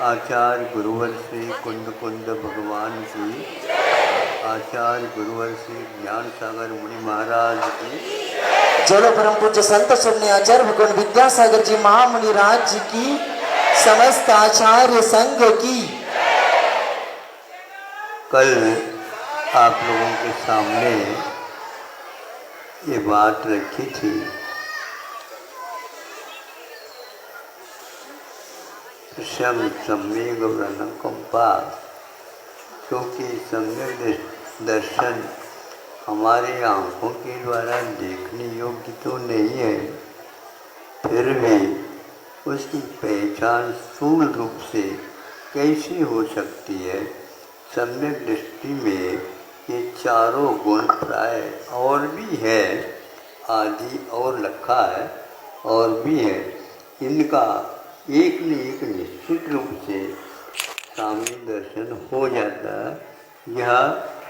आचार्य गुरुवर श्री कुंद कुंद भगवान की, आचार्य गुरुवर श्री ज्ञान सागर मुनि महाराज की, जय परम पूज्य संत शून्य आचार्य भगवान विद्यासागर जी महामुनि राज जी की, समस्त आचार्य संघ की। कल आप लोगों के सामने ये बात रखी थी, सम्यक व्रणकंपा, क्योंकि सम्यक दर्शन हमारी आँखों के द्वारा देखने योग्य तो नहीं है, फिर भी उसकी पहचान स्थूल रूप से कैसे हो सकती है। सम्यक दृष्टि में ये चारों गुण प्राय और भी है, आदि और रखा है और भी है, इनका एक न एक निश्चित रूप से सामने दर्शन हो जाता है। यह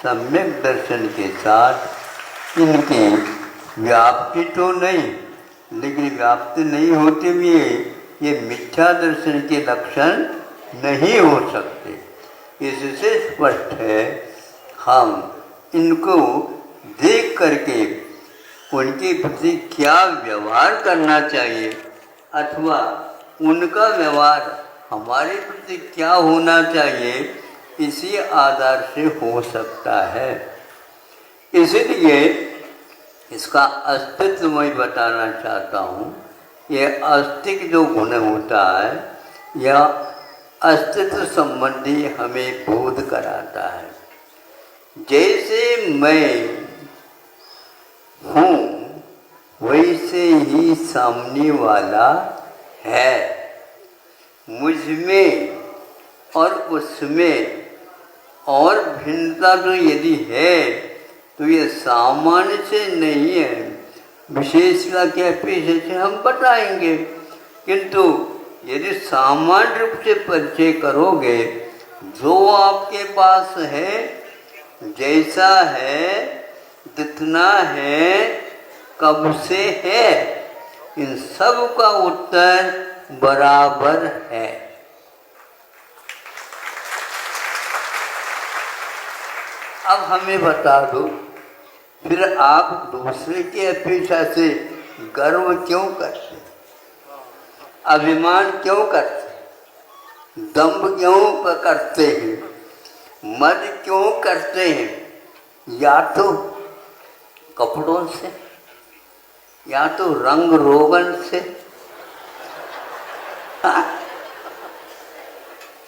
सम्यक दर्शन के साथ इनकी व्याप्ति तो नहीं, लेकिन व्याप्ति नहीं होते भी ये मिथ्या दर्शन के लक्षण नहीं हो सकते। इससे स्पष्ट है हम इनको देख करके उनके प्रति क्या व्यवहार करना चाहिए अथवा उनका व्यवहार हमारे प्रति क्या होना चाहिए, इसी आधार से हो सकता है। इसलिए इसका अस्तित्व मैं बताना चाहता हूँ। यह अस्तित्व जो गुण होता है, यह अस्तित्व संबंधी हमें बोध कराता है। जैसे मैं हूँ वैसे ही सामने वाला है, मुझ में और उसमें और भिन्नता तो यदि है तो ये सामान्य से नहीं है, विशेषता के अपेक्षा से हम बताएंगे। किंतु यदि सामान्य रूप से परिचय करोगे, जो आपके पास है, जैसा है, जितना है, कब से है, इन सब का उत्तर बराबर है। अब हमें बता दो, फिर आप दूसरे की अपेक्षा से गर्व क्यों करते, अभिमान क्यों करते, दंभ क्यों करते हैं, मद क्यों करते हैं? या तो कपड़ों से, या तो रंग रोगन से।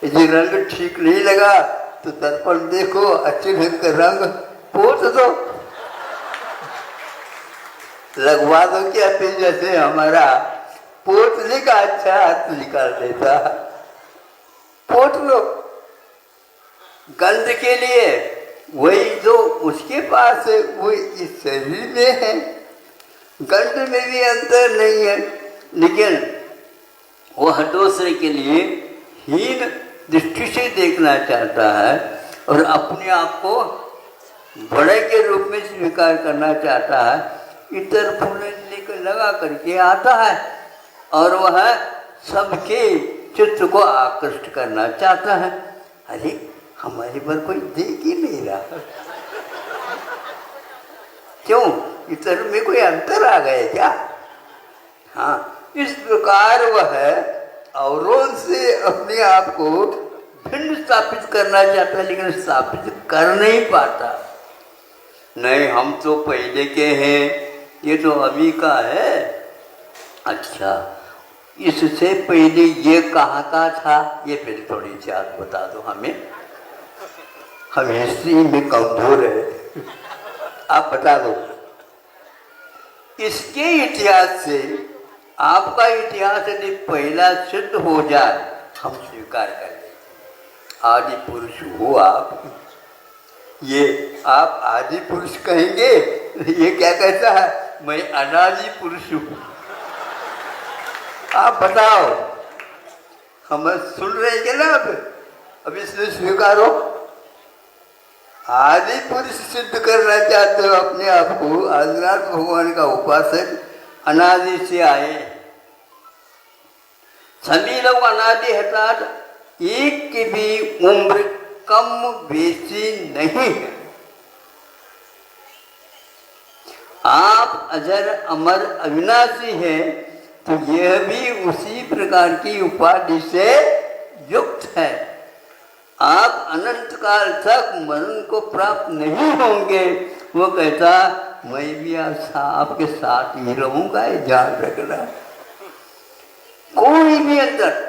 यदि रंग ठीक नहीं लगा तो दर्पण देखो, अच्छे ढंग का रंग पोत दो, लगवा दो। क्या फिर जैसे हमारा पोतने का अच्छा हाथ निकाल देता, पोत लो। गंध के लिए वही जो उसके पास है वही इस शरीर में है, गंध में भी अंतर नहीं है, लेकिन वह दूसरे के लिए हीन दृष्टि से देखना चाहता है और अपने आप को बड़े के रूप में स्वीकार करना चाहता है। इतर फूले लेकर लगा करके आता है और वह सबके चित्त को आकृष्ट करना चाहता है। अरे हमारे पर कोई देख ही नहीं रहा, क्यों? इतर में कोई अंतर आ गया क्या? हाँ, इस प्रकार वह औरों से अपने आप को भिन्न स्थापित करना चाहता है, लेकिन स्थापित कर नहीं पाता। नहीं, हम तो पहले के हैं, ये तो अभी का है। अच्छा, इससे पहले ये कहाँ का था, ये फिर थोड़ी सी बात बता दो हमें। हम हिस्ट्री में कमजोर है, आप बता दो। इसके इतिहास से आपका इतिहास यदि पहला सिद्ध हो जाए, हम स्वीकार कर लें। आदि पुरुष हो आप, ये आप आदि पुरुष कहेंगे, ये क्या कहता है? मैं अनादि पुरुष हूँ। आप बताओ, हम सुन रहे हैं ना? अब इसलिए स्वीकारो। आदि पुरुष सिद्ध करना चाहते हो अपने आप को, आदिनाथ भगवान का उपासक अनादि से आए। सभी लोग अनादि हठात एक की भी उम्र कम बेसी नहीं है। आप अजर अमर अविनाशी हैं, तो यह भी उसी प्रकार की उपाधि से युक्त है। आप अनंत काल तक मरण को प्राप्त नहीं होंगे। वो कहता मैं भी आपके साथ ही रहूंगा, ये ध्यान रखना। कोई भी अंदर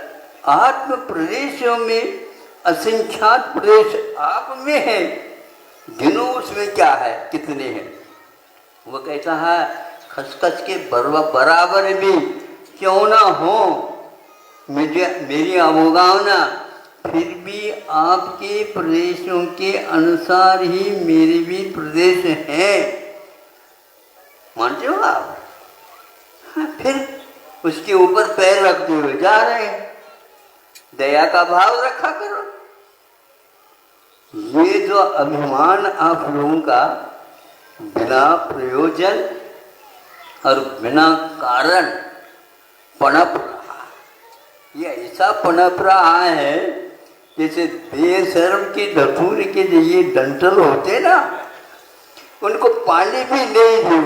आत्म प्रदेशों में असंख्यात प्रदेश आप में है, गिनो उसमें क्या है, कितने हैं। वो कहता है खसखस के बराबर भी क्यों ना हो मेरी अवगाहना, फिर भी आपके प्रदेशों के अनुसार ही मेरे भी प्रदेश हैं। मानते हो आप? हाँ, फिर उसके ऊपर पैर रखते हुए जा रहे हैं। दया का भाव रखा करो। ये जो अभिमान आप लोगों का बिना प्रयोजन और बिना कारण पनप रहा, ये ऐसा पनप रहा है जैसे बेशर्म के धतूरे के जो ये डंठल होते ना, उनको पानी भी नहीं दो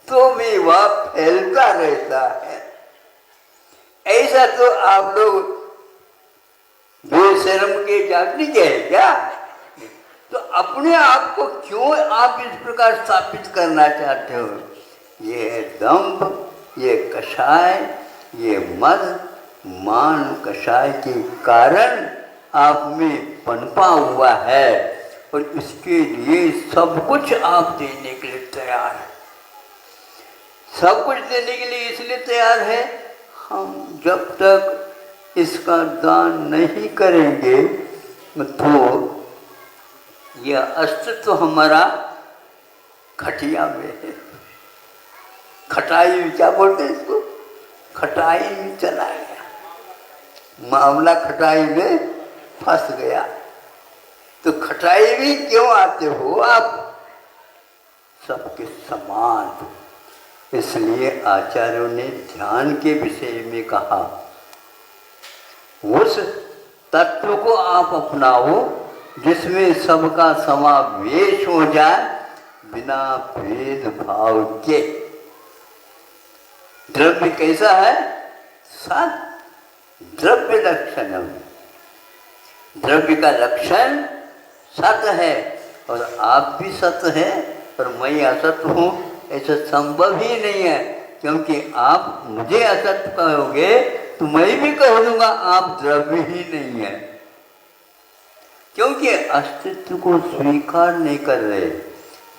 तो भी वह फैलता रहता है। ऐसा तो आप लोग बेशर्म के जाति के हैं क्या? तो अपने आप को क्यों आप इस प्रकार स्थापित करना चाहते हो? ये है दंभ, ये कषाय, ये मद मान कषाय के कारण आप में पनपा हुआ है, और इसके लिए सब कुछ आप देने के लिए तैयार है। सब कुछ देने के लिए इसलिए तैयार है, हम जब तक इसका दान नहीं करेंगे तो यह अस्तित्व हमारा खटिया में है। खटाई क्या बोलते हैं इसको? खटाई में चला गया, मामला खटाई में फंस गया। तो खटाई में क्यों आते हो आप? सबके समान। इसलिए आचार्यों ने ध्यान के विषय में कहा, उस तत्व को आप अपनाओ जिसमें सबका समावेश हो जाए बिना भेदभाव के। द्रव्य कैसा है? सत। द्रव्य लक्षण, द्रव्य का लक्षण सत है, और आप भी सत है और मैं असत हूँ, ऐसा संभव ही नहीं है। क्योंकि आप मुझे असत कहोगे तो मैं भी कह दूंगा आप द्रव्य ही नहीं है, क्योंकि अस्तित्व को स्वीकार नहीं कर रहे।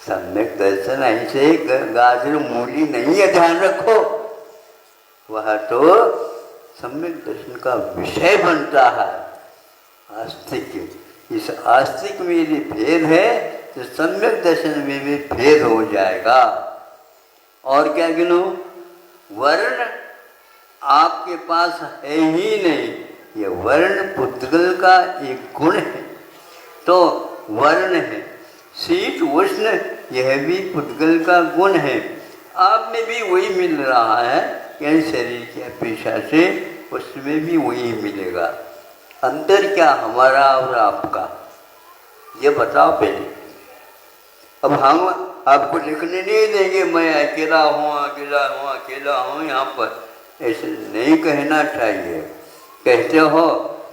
सम्यक दर्शन ऐसे गाजर मूली नहीं है, ध्यान रखो। वह तो सम्यक दर्शन का विषय बनता है आस्तिक। इस आस्तिक में यदि भेद है तो सम्यक दर्शन में भी भेद हो जाएगा। और क्या गिनो? वर्ण आपके पास है ही नहीं, ये वर्ण पुद्गल का एक गुण है। तो वर्ण है, शीत उष्ण, यह भी पुद्गल का गुण है। आप में भी वही मिल रहा है, यानी शरीर की अपेक्षा से उसमें भी वही मिलेगा। अंतर क्या हमारा और आपका, ये बताओ पहले। अब हम आपको लिखने नहीं देंगे मैं अकेला हूँ अकेला हूँ अकेला हूँ, यहाँ पर ऐसे नहीं कहना चाहिए। कहते हो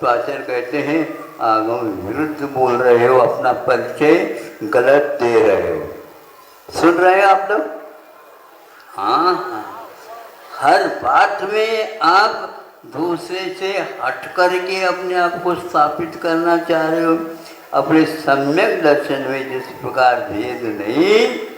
तो आचार्य कहते हैं आगम विरुद्ध बोल रहे हो, अपना परिचय गलत दे रहे हो। सुन रहे हैं आप लोग? हाँ हाँ, हर बात में आप दूसरे से हट करके अपने आप को स्थापित करना चाह रहे हो। अपने सम्यक दर्शन में जिस प्रकार भेद नहीं,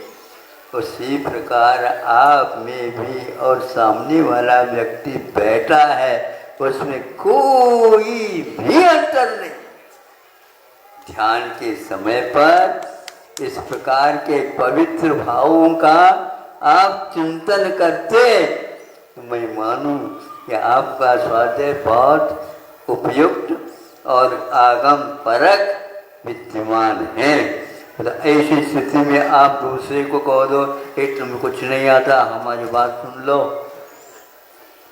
उसी प्रकार आप में भी और सामने वाला व्यक्ति बैठा है उसमें कोई भी अंतर नहीं। ध्यान के समय पर इस प्रकार के पवित्र भावों का आप चिंतन करते तो मैं मानूं कि आपका स्वाध्याय बहुत उपयुक्त और आगम परक विद्यमान है। तो ऐसी स्थिति में आप दूसरे को कह दो कि तुम्हें कुछ नहीं आता, हमारी बात सुन लो,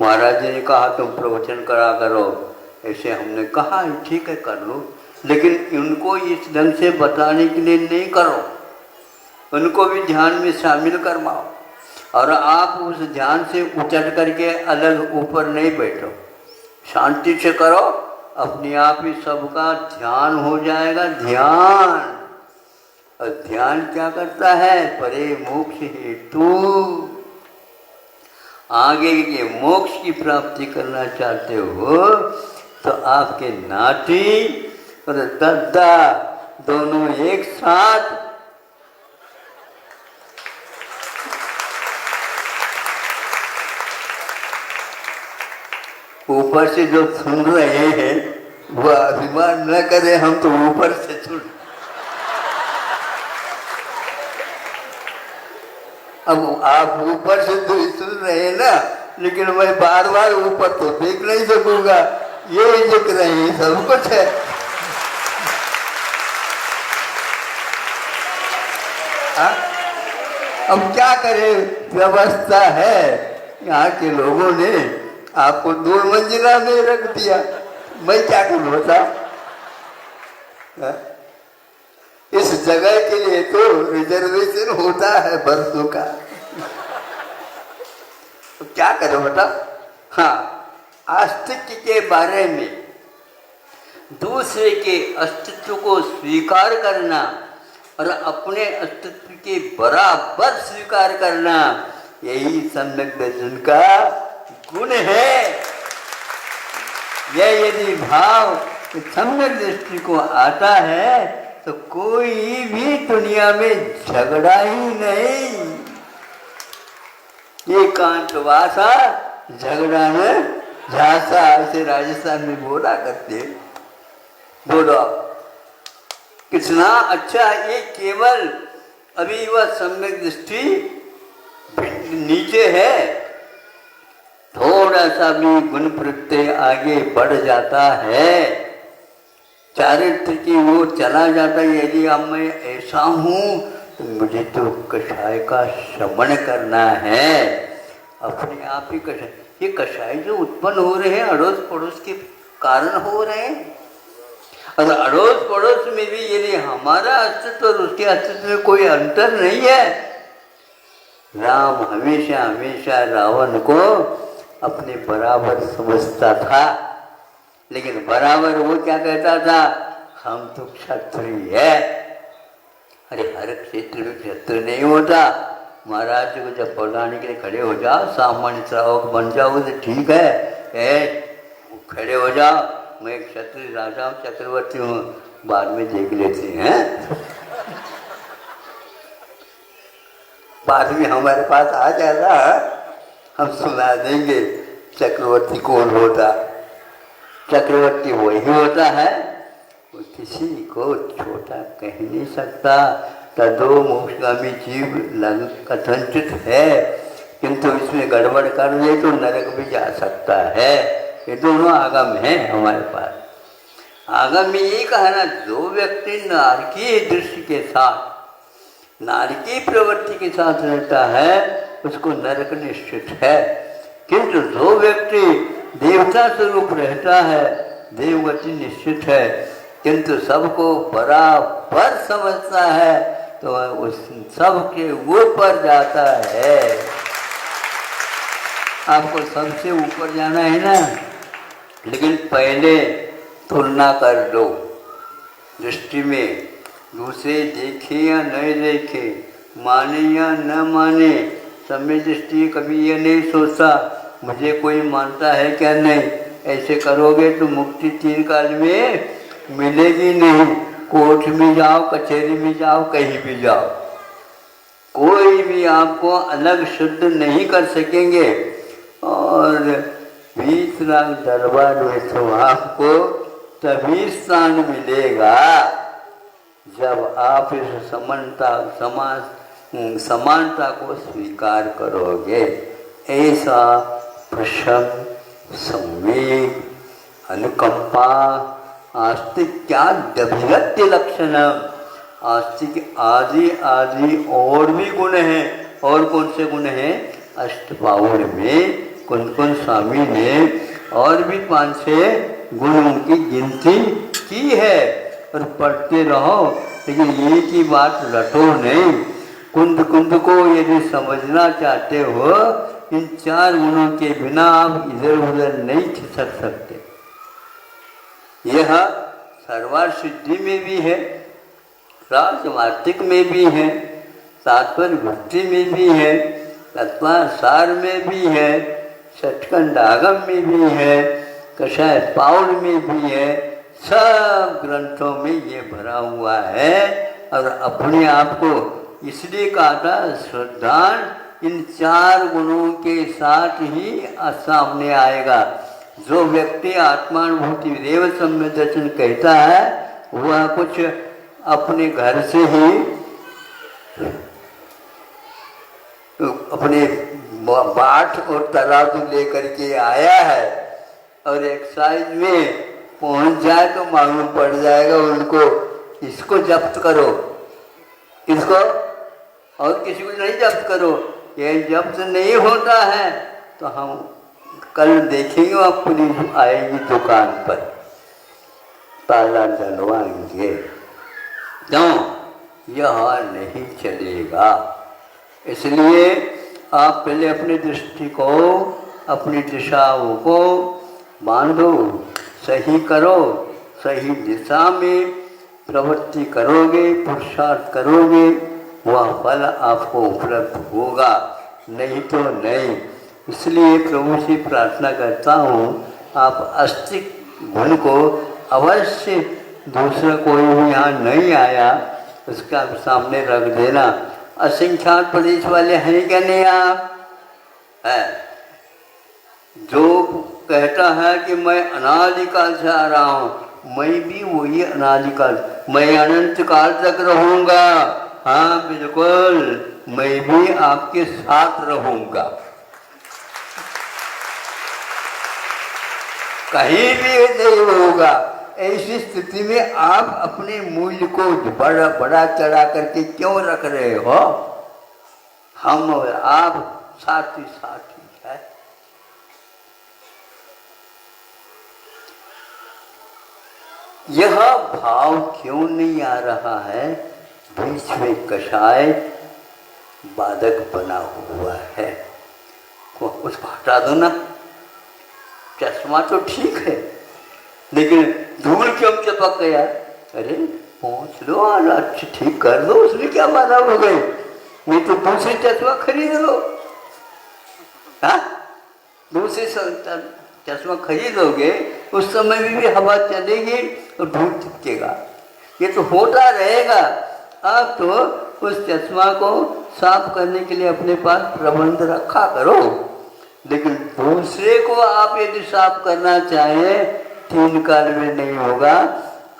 महाराज जी ने कहा तुम प्रवचन करा करो, ऐसे हमने कहा ठीक है कर लो, लेकिन उनको इस ढंग से बताने के लिए नहीं करो, उनको भी ध्यान में शामिल करवाओ। और आप उस ध्यान से उतर करके अलग ऊपर नहीं बैठो, शांति से करो, अपने आप ही सबका ध्यान हो जाएगा। ध्यान, और ध्यान क्या करता है? परे मोक्ष हेतु, आगे के मोक्ष की प्राप्ति करना चाहते हो तो आपके नाटी और दद्दा दोनों एक साथ ऊपर से जो सुन रहे हैं वो अभिमान न करे, हम तो ऊपर से सुन। अब आप ऊपर से तो सुन रहे हैं ना, लेकिन मैं बार बार ऊपर तो देख नहीं सकूंगा, ये दिख रहे हैं सब कुछ है। अब क्या करें, व्यवस्था है, यहाँ के लोगों ने आपको 2 मंजिला में रख दिया, मैं क्या करूं बताओ? इस जगह के लिए तो रिजर्वेशन होता है बरसों का, तो क्या करो बेटा? हाँ, अस्तित्व के बारे में, दूसरे के अस्तित्व को स्वीकार करना और अपने अस्तित्व के बराबर स्वीकार करना, यही सम्यक दर्शन का गुण है। यह यदि भाव सम्यक दृष्टि को आता है तो कोई भी दुनिया में झगड़ा ही नहीं। एकांतवासा झगड़ा न झांसा, ऐसे राजस्थान में बोला करते। बोलो कितना अच्छा, ये केवल अभी वह सम्यक दृष्टि नीचे है, थोड़ा सा भी गुण प्रत्यय आगे बढ़ जाता है, चारित्र की वो चला जाता है। यदि अब मैं ऐसा हूँ तो मुझे तो कषाय का श्रवण करना है, अपने आप ही कषाय, ये कषाय जो उत्पन्न हो रहे हैं अड़ोस पड़ोस के कारण हो रहे हैं, और अड़ोस पड़ोस में भी यदि हमारा अस्तित्व और उसके अस्तित्व में कोई अंतर नहीं है। राम हमेशा हमेशा रावण को अपने बराबर समझता था, लेकिन बराबर वो क्या कहता था? हम तो क्षत्रिय है। अरे हर क्षेत्र में क्षत्रिय नहीं होता। महाराज जी को जब पढ़ाने के लिए खड़े हो जाओ, सामान्य श्रावक बन जाओ तो ठीक है, खड़े हो जाओ, मैं क्षत्रिय राजा हूँ, चक्रवर्ती हूँ, बाद में देख लेते हैं। बाद में हमारे पास आ जाना, हम सुना देंगे चक्रवर्ती कौन होता। चक्रवर्ती वही होता है, वो किसी को छोटा कह नहीं सकता। तदो मोक्षगामी जीव लग कथनचित है, किंतु इसमें गड़बड़ कर ले तो नरक भी जा सकता है। ये दोनों आगम है हमारे पास। आगम में ये कहना, जो व्यक्ति नारकीय दृष्टि के साथ, नारकीय प्रवृत्ति के साथ रहता है उसको नरक निश्चित है, किंतु जो व्यक्ति देवता स्वरूप रहता है देवगति निश्चित है, किंतु सबको बराबर समझता है तो उस सबके ऊपर जाता है। आपको सबसे ऊपर जाना है ना, लेकिन पहले तुलना कर लो दृष्टि में, दूसरे देखे या नहीं देखे, माने या न माने। समय दृष्टि कभी ये नहीं सोचता मुझे कोई मानता है क्या नहीं, ऐसे करोगे तो मुक्ति तीन काल में मिलेगी नहीं। कोर्ट में जाओ, कचहरी में जाओ, कहीं भी जाओ, कोई भी आपको अलग शुद्ध नहीं कर सकेंगे। और 20 लाख दरबार में तो आपको तभी स्थान मिलेगा जब आप इस समानता को स्वीकार करोगे। ऐसा प्रसन्न, संवेग, अनुकंपा, आस्तिक क्या अभिव्यक्ति लक्षण, आस्तिक आदि आदि और भी गुण हैं। और कौन से गुण हैं? अष्टबाहुर में कुंद स्वामी ने और भी 5-6 गुणों की गिनती की है। और पढ़ते रहो, लेकिन ये की बात रटो नहीं। कुंद कुंद को यदि समझना चाहते हो, इन 4 गुणों के बिना आप इधर उधर नहीं खिसक सकते। यह सर्वार्थ सिद्धि में भी है, राजमार्तिक में भी है, तात्पर्य भक्ति में भी है, तत्वासार में भी है, षटकंडागम में भी है, कषाय पाउल में भी है। सब ग्रंथों में ये भरा हुआ है। और अपने आप को इसलिए कहा था श्रद्धान इन 4 गुणों के साथ ही सामने आएगा। जो व्यक्ति आत्मानुभूति देव सम्य दर्शन कहता है, वह कुछ अपने घर से ही अपने बाट और तराजू लेकर के आया है, और एक्साइज में पहुंच जाए तो मालूम पड़ जाएगा उनको, इसको जब्त करो, इसको और किसी को नहीं जब्त करो। ये जब्त नहीं होता है तो हम कल देखेंगे, वहाँ पुलिस आएगी दुकान पर, ताला डलवाएंगे। क्यों? यह नहीं चलेगा। इसलिए आप पहले अपनी दृष्टि को, अपनी दिशाओं को बांधो, सही करो, सही दिशा में प्रवृत्ति करोगे, पुरुषार्थ करोगे, वह फल आपको उपलब्ध होगा, नहीं तो नहीं। इसलिए प्रभु से प्रार्थना करता हूँ, आप अस्तिक गुण को अवश्य, दूसरा कोई भी यहाँ नहीं आया उसका सामने रख देना। असंख्यात प्रदेश वाले हैं क्या नहीं आप? है। जो कहता है कि मैं अनादिकाल से आ रहा हूँ, मैं भी वही अनादिकाल, मैं अनंत काल तक रहूँगा। हाँ बिल्कुल, मैं भी आपके साथ रहूँगा, कहीं भी नहीं होगा। ऐसी स्थिति में आप अपने मूल्य को बड़ा चढ़ा करके क्यों रख रहे हो? हम और आप साथी साथी है। यह भाव क्यों नहीं आ रहा है? बीच में कषाय बाधक बना हुआ है। उसको हटा दो ना। चश्मा तो ठीक है, लेकिन धूल क्यों चिपक गया? अरे पहुँच लो, अच्छा ठीक कर दो, उसमें क्या बाधा हो गई? नहीं तो दूसरे चश्मा खरीद लो। हाँ, दूसरे चश्मा खरीदोगे, उस समय भी हवा चलेगी और धूल चिपकेगा। ये तो होता रहेगा। आप तो उस चश्मा को साफ करने के लिए अपने पास प्रबंध रखा करो, लेकिन दूसरे को आप यदि साफ करना चाहें, 3 काल में नहीं होगा।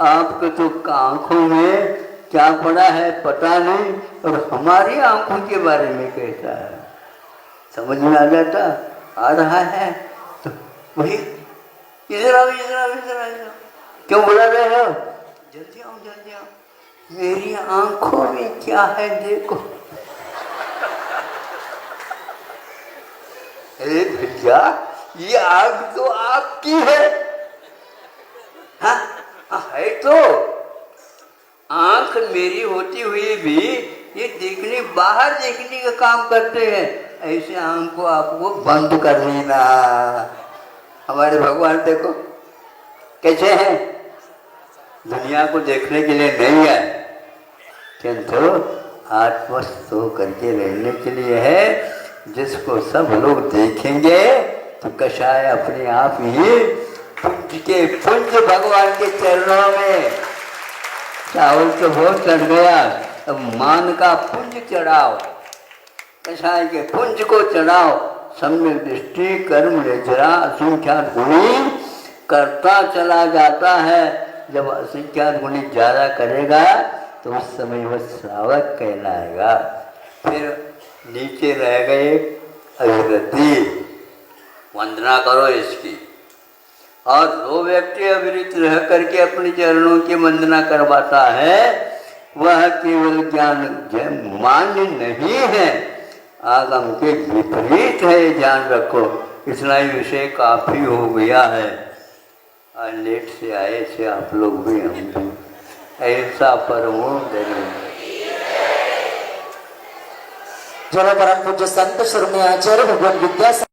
आपके तो आंखों में क्या पड़ा है पता नहीं, और हमारी आंखों के बारे में कहता है। समझ में आ जाता? आ रहा है तो वही इधर आओ, इधर आओ, इधर आओ, क्यों बुला रहे हो? जल्दी आओ, जल्दी आओ। मेरी आंखों में क्या है देखो। अरे भैया, ये आग तो आपकी है। हाँ है तो। आंख मेरी होती हुई भी ये देखने, बाहर देखने का काम करते हैं। ऐसे आंख को आपको बंद कर देना। हमारे भगवान देखो कैसे हैं, दुनिया को देखने के लिए नहीं है, किंतु आत्मस्थ करके रहने के लिए है। जिसको सब लोग देखेंगे तो कषाय अपने आप ही पुंज के पुंज भगवान के चरणों में। चावल तो बहुत चढ़ गया, अब मान का पुंज चढ़ाओ, कषाय के पुंज को चढ़ाओ। सम्यक दृष्टि कर्म निजरा असंख्यात गुणी करता चला जाता है। जब असंख्यात गुणी ज्यादा करेगा तो उस समय वह श्रावक कहलाएगा। फिर नीचे रह गए अविरति, वंदना करो इसकी। और जो व्यक्ति अविरत रह करके अपने चरणों की वंदना करवाता है, वह केवल ज्ञान मान्य नहीं है, आगम के विपरीत है। ध्यान रखो, इतना ही विषय काफी हो गया है। और लेट से आए थे आप लोग भी, हम भी। ऐसा परमो धर्म। जय परम पूज्य संत श्रमणीय आचार्य भगवान विद्यासागर